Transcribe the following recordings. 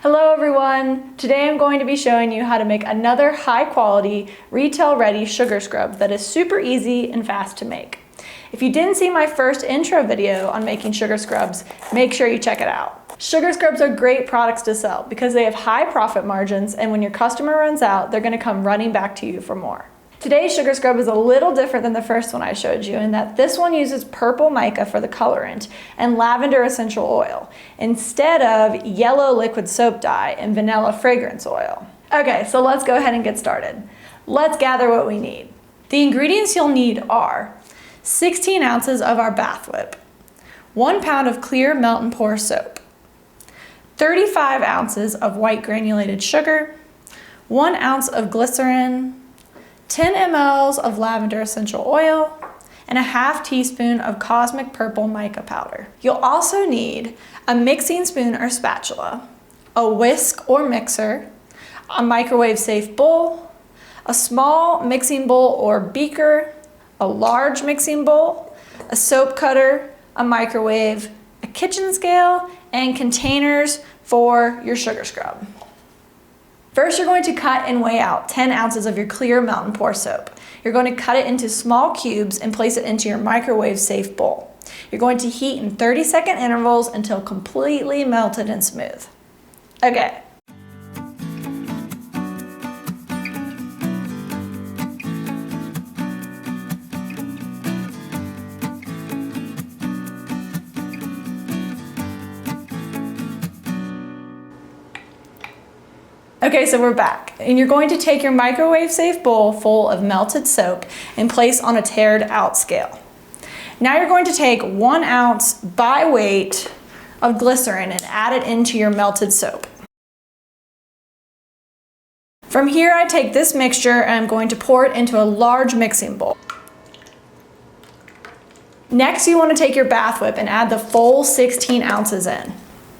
Hello everyone! Today I'm going to be showing you how to make another high quality, retail ready sugar scrub that is super easy and fast to make. If you didn't see my first intro video on making sugar scrubs, make sure you check it out. Sugar scrubs are great products to sell because they have high profit margins, and when your customer runs out, they're going to come running back to you for more. Today's sugar scrub is a little different than the first one I showed you in that this one uses purple mica for the colorant and lavender essential oil instead of yellow liquid soap dye and vanilla fragrance oil. Okay, so let's go ahead and get started. Let's gather what we need. The ingredients you'll need are 16 ounces of our bath whip, 1 pound of clear melt and pour soap, 35 ounces of white granulated sugar, 1 ounce of glycerin, 10 mLs of lavender essential oil, and a ½ teaspoon of cosmic purple mica powder. You'll also need a mixing spoon or spatula, a whisk or mixer, a microwave safe bowl, a small mixing bowl or beaker, a large mixing bowl, a soap cutter, a microwave, a kitchen scale, and containers for your sugar scrub. First, you're going to cut and weigh out 10 ounces of your clear melt and pour soap. You're going to cut it into small cubes and place it into your microwave safe bowl. You're going to heat in 30-second intervals until completely melted and smooth. Okay. Okay, so we're back, and you're going to take your microwave safe bowl full of melted soap and place on a tared out scale. Now you're going to take 1 ounce by weight of glycerin and add it into your melted soap. From here, I take this mixture and I'm going to pour it into a large mixing bowl. Next, you want to take your bath whip and add the full 16 ounces in.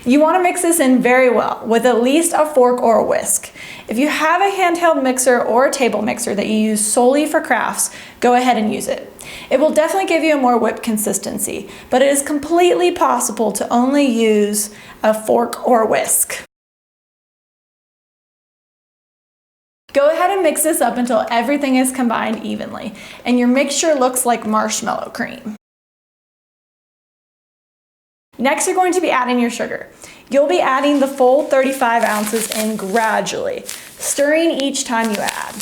You want to mix this in very well with at least a fork or a whisk. If you have a handheld mixer or a table mixer that you use solely for crafts, go ahead and use it. It will definitely give you a more whipped consistency, but it is completely possible to only use a fork or whisk. Go ahead and mix this up until everything is combined evenly and your mixture looks like marshmallow cream. Next, you're going to be adding your sugar. You'll be adding the full 35 ounces in gradually, stirring each time you add.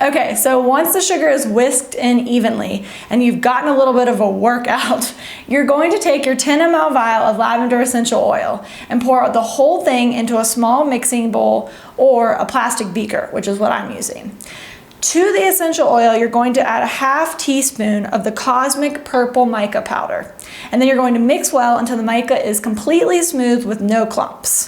Okay, so once the sugar is whisked in evenly and you've gotten a little bit of a workout, you're going to take your 10 ml vial of lavender essential oil and pour the whole thing into a small mixing bowl or a plastic beaker, which is what I'm using. To the essential oil, you're going to add a ½ teaspoon of the cosmic purple mica powder. And then you're going to mix well until the mica is completely smooth with no clumps.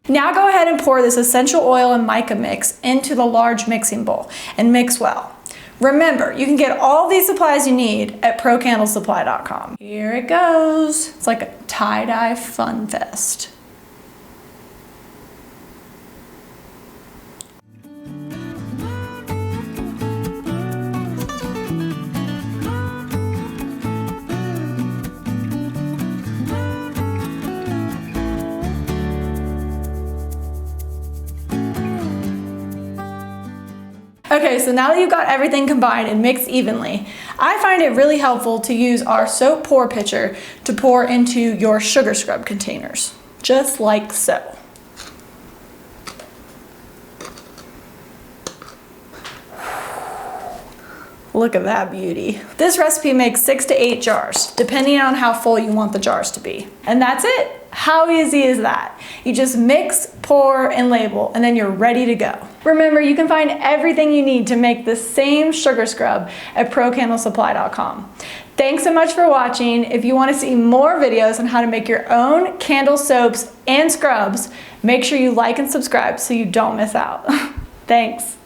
Now go ahead and pour this essential oil and mica mix into the large mixing bowl and mix well. Remember, you can get all these supplies you need at procandlesupply.com. Here it goes. It's like a tie-dye fun fest. Okay, so now that you've got everything combined and mixed evenly, I find it really helpful to use our soap pour pitcher to pour into your sugar scrub containers, just like so. Look at that beauty. This recipe makes 6 to 8 jars, depending on how full you want the jars to be. And that's it. How easy is that? You just mix, pour, and label, and then you're ready to go. Remember, you can find everything you need to make the same sugar scrub at procandlesupply.com. Thanks so much for watching. If you want to see more videos on how to make your own candle soaps and scrubs, make sure you like and subscribe so you don't miss out. Thanks.